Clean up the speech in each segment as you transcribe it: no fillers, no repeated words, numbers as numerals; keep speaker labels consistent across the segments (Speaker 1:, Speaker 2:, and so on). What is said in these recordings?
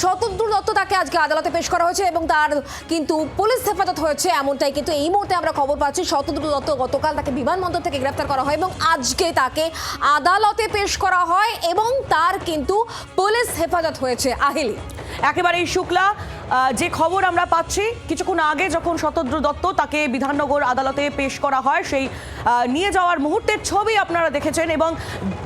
Speaker 1: শতদ্রু দত্ত তাকে আজকে আদালতে পেশ করা হয়েছে এবং তার কিন্তু পুলিশ হেফাজত হয়েছে, এমনটাই কিন্তু এই মুহূর্তে আমরা খবর পাচ্ছি। শতদ্রু দত্ত গতকাল তাকে বিমানবন্দর থেকে গ্রেফতার করা হয় এবং আজকে তাকে আদালতে পেশ করা হয় এবং তার কিন্তু পুলিশ হেফাজত হয়েছে। আহিলি
Speaker 2: একেবারেই শুক্লা, যে খবর আমরা পাচ্ছি কিছুক্ষণ আগে যখন শতদ্রু দত্ত তাকে বিধাননগর আদালতে পেশ করা হয়, সেই নিয়ে যাওয়ার মুহূর্তের ছবি আপনারা দেখেছেন এবং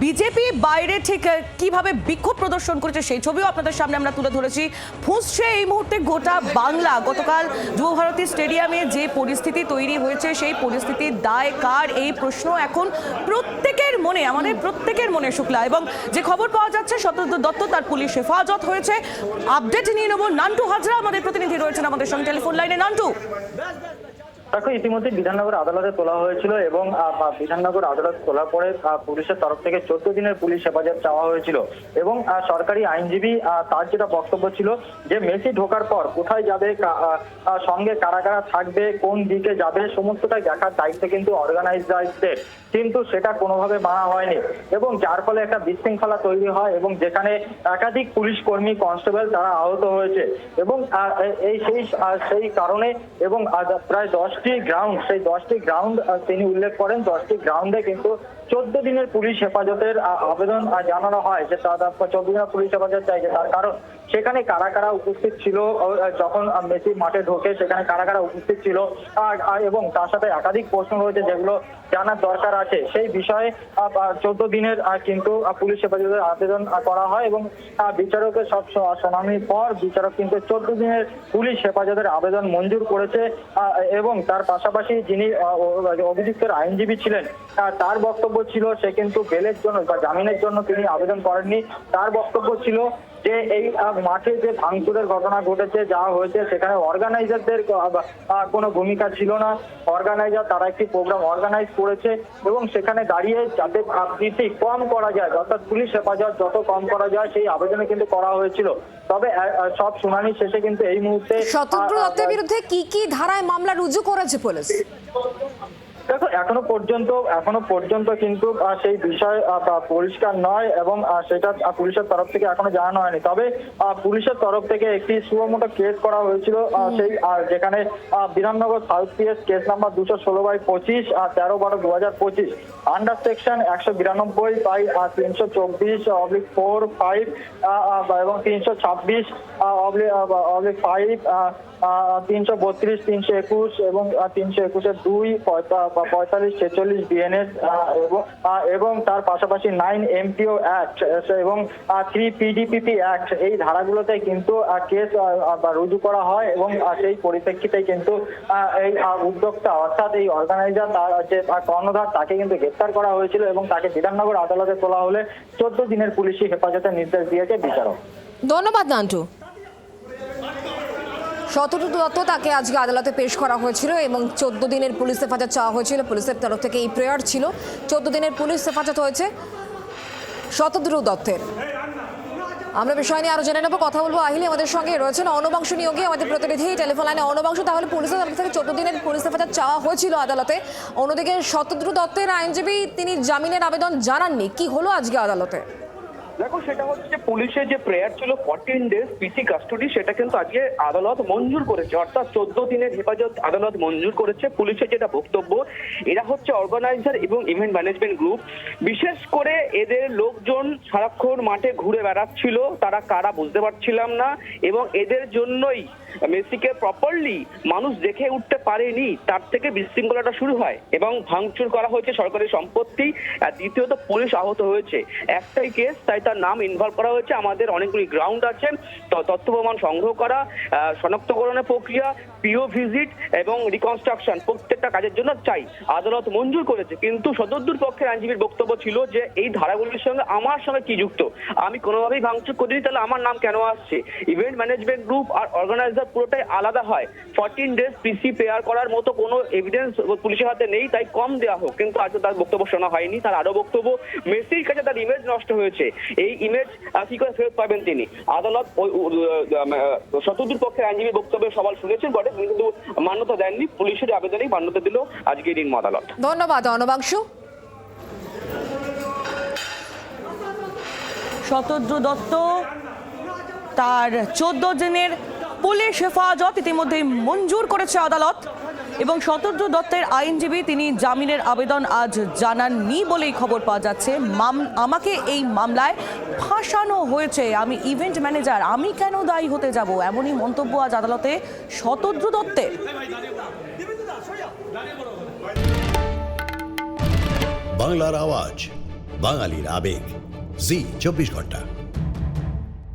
Speaker 2: বিজেপি বাইরে ঠিক কিভাবে বিক্ষোভ প্রদর্শন করেছে সেই ছবিও আপনাদের সামনে আমরা তুলে ধরেছি। ফুঁসছে এই মুহূর্তে গোটা বাংলা। গতকাল যুবভারতী স্টেডিয়ামে যে পরিস্থিতি তৈরি হয়েছে সেই পরিস্থিতির দায় কার, এই প্রশ্ন এখন প্রত্যেকের মনে, আমাদের প্রত্যেকের মনে শুক্লা। এবং যে খবর পাওয়া যাচ্ছে শতদ্রু দত্ত তার পুলিশ হেফাজত হয়েছে। আপডেট নিয়ে নেব, নান্টু হাজরা আমাদের প্রতিনিধি রয়েছেন আমাদের সঙ্গে টেলিফোন লাইনে। নান্টু,
Speaker 3: দেখো, ইতিমধ্যে বিধাননগর আদালতে তোলা হয়েছিল এবং বিধাননগর আদালত তোলার পরে পুলিশের তরফ থেকে 14 দিনের পুলিশ হেফাজত চাওয়া হয়েছিল এবং সরকারি আইনজীবী তার যেটা বক্তব্য ছিল যে মেসি ঢোকার পর কোথায় যাবে, সঙ্গে কারা কারা থাকবে, কোন দিকে যাবে, সমস্তটাই দেখার দায়িত্ব কিন্তু অর্গানাইজারদের, কিন্তু সেটা কোনোভাবে মানা হয়নি এবং যার ফলে একটা বিশৃঙ্খলা তৈরি হয় এবং যেখানে একাধিক পুলিশ কর্মী কনস্টেবল তারা আহত হয়েছে এবং সেই কারণে এবং প্রায় 10টি গ্রাউন্ড, সেই 10টি গ্রাউন্ড তিনি উল্লেখ করেন। 10টি গ্রাউন্ডে কিন্তু 14 দিনের পুলিশ হেফাজতের আবেদন জানানো হয় যে তারা 14 দিনের পুলিশ হেফাজত চাইছে। তার কারণ সেখানে কারা কারা উপস্থিত ছিল যখন মেসি মাঠে ঢোকে, সেখানে কারা কারা উপস্থিত ছিল এবং তার সাথে একাধিক প্রশ্ন রয়েছে যেগুলো জানার দরকার আছে। সেই বিষয়ে 14 দিনের কিন্তু পুলিশ হেফাজতের আবেদন করা হয় এবং বিচারকের সব শুনানির পর বিচারক কিন্তু 14 দিনের পুলিশ হেফাজতের আবেদন মঞ্জুর করেছে এবং তার পাশাপাশি যিনি অভিযুক্তের আইনজীবী ছিলেন তার বক্তব্য ছিল সে কিন্তু বেলের জন্য বা জামিনের জন্য তিনি আবেদন করেননি। তার বক্তব্য ছিল যে এই মাঠে যে ভাঙচুরের ঘটনা ঘটেছে, যা হয়েছে, সেখানে অর্গানাইজারদের কোনো ভূমিকা ছিল না। অর্গানাইজার তারা একটি প্রোগ্রাম অর্গানাইজ করেছে এবং সেখানে দাঁড়িয়ে যাতে আপত্তি কম করা যায়, অর্থাৎ পুলিশ হেফাজত যত কম করা যায় সেই আবেদনে কিন্তু করা হয়েছিল। তবে সব শুনানি শেষে কিন্তু এই মুহূর্তে
Speaker 1: শতদ্রু দত্তের বিরুদ্ধে কি ধারায় মামলা রুজু করেছে পুলিশ?
Speaker 3: দেখো, এখনো পর্যন্ত কিন্তু সেই বিষয় পরিষ্কার নয় এবং সেটা পুলিশের তরফ থেকে এখনো জানানো হয়নি। তবে পুলিশের তরফ থেকে একটি সুমোটো কেস করা হয়েছিল সেই যেখানে Bidhannagar south PS case number 216/25 13/12/2025 under section 192/324/4/5 এবং 326/5 332 321 এবং 321-2 45-46 বিএনএস এবং তার পাশাপাশি 9 এমপিও অ্যাক্ট এবং 3 পিডিপিপি অ্যাক্ট, এই ধারাগুলোতে কিন্তু কেস রুজু করা হয় এবং সেই পরিপ্রেক্ষিতে কিন্তু এই উদ্যোক্তা অর্থাৎ এই অর্গানাইজার তার যে কর্ণধার তাকে কিন্তু গ্রেফতার করা হয়েছিল এবং তাকে বিধাননগর আদালতে তোলা হলে 14 দিনের পুলিশি হেফাজতের নির্দেশ দিয়েছে বিচারক।
Speaker 1: ধন্যবাদ নান্টু। শতদ্রু দত্ত তাকে আজকে আদালতে পেশ করা হয়েছিল এবং 14 দিনের পুলিশ হেফাজত চাওয়া হয়েছিল। পুলিশের তরফ থেকে এই প্রেয়ার ছিল, 14 দিনের পুলিশ হেফাজত হয়েছে শতদ্রু দত্তের। আমরা বিষয় নিয়ে আরো জেনে নেবো, কথা বলবো। আহিলি আমাদের সঙ্গে রয়েছেন অনবাংশ নিয়োগী আমাদের প্রতিনিধি টেলিফোন লাইনে। অনবাংশ, তাহলে পুলিশের তরফ থেকে 14 দিনের পুলিশ হেফাজত চাওয়া হয়েছিল আদালতে, অন্যদিকে শতদ্রু দত্তের আইনজীবী তিনি জামিনের আবেদন জানাননি, কি হলো আজকে আদালতে?
Speaker 4: দেখো, সেটা হচ্ছে পুলিশের যে প্রেয়ার ছিল 14 ডেজ পিসি কাস্টডি, সেটা কিন্তু আজকে আদালত মঞ্জুর করেছে, অর্থাৎ 14 দিনের হেফাজত আদালত মঞ্জুর করেছে। পুলিশের যেটা বক্তব্য, এরা হচ্ছে অর্গানাইজার এবং ইভেন্ট ম্যানেজমেন্ট গ্রুপ। বিশেষ করে এদের লোকজন সারাক্ষণ মাঠে ঘুরে বেড়াচ্ছিল, তারা কারা বুঝতে পারছিলাম না এবং এদের জন্যই মেসিকে প্রপারলি মানুষ দেখে উঠতে পারেনি, তার থেকে বিশৃঙ্খলাটা শুরু হয় এবং ভাঙচুর করা হয়েছে সরকারি সম্পত্তি। আর দ্বিতীয়ত পুলিশ আহত হয়েছে। একটাই কেস, তাই তার নাম ইনভলভ করা হয়েছে। আমাদের অনেকগুলি গ্রাউন্ড আছে, তথ্য প্রমাণ সংগ্রহ করা, শনাক্তকরণের প্রক্রিয়া, পিও ভিজিট এবং রিকনস্ট্রাকশন, প্রত্যেকটা কাজের জন্য চাই। আদালত মঞ্জুর করেছে, কিন্তু শতদ্রুর পক্ষের আইনজীবীর বক্তব্য ছিল যে এই ধারাগুলির সঙ্গে আমার সঙ্গে কি যুক্ত, আমি কোনোভাবেই ভাঙচুর করিনি, তাহলে আমার নাম কেন আসছে? ইভেন্ট ম্যানেজমেন্ট গ্রুপ আর অর্গানাইজার পুরোটাই আলাদা হয়। 14 ডেজ পিসি পেয়ার করার মতো কোনো এভিডেন্স পুলিশের হাতে নেই, তাই কম দেওয়া হোক। কিন্তু আজকে তার বক্তব্য শোনা হয়নি। তার আরো বক্তব্য, মেসির কাছে তার ইমেজ নষ্ট হয়েছে, এই ইমেজ কি করে ফেরত পাবেন তিনি। আদালত শতদ্রুর পক্ষের আইনজীবী বক্তব্যের সওয়াল শুনেছেন বটে, কিন্তু মান্যতা দেননি। পুলিশের আবেদনেই মান্যতা দিল আজকের দিন আদালত।
Speaker 1: ধন্যবাদ অনবাংশু।
Speaker 2: শতদ্রু দত্ত তার 14 দিনের পুলিশ হেফাজত ইতিমধ্যেই মঞ্জুর করেছে আদালত এবং শতদ্রু দত্তের আইনজীবী তিনি জামিনের আবেদন আজ জানাননি বলেই খবর পাওয়া যাচ্ছে। আমাকে এই মামলায় ফাঁসানো হয়েছে, আমি ইভেন্ট ম্যানেজার, আমি কেন দায়ী হতে যাব, এমনই মন্তব্য আজ আদালতে শতদ্রু দত্তের।
Speaker 5: বাংলার আওয়াজ, বাঙালির আবেগ, জি 24 ঘন্টা।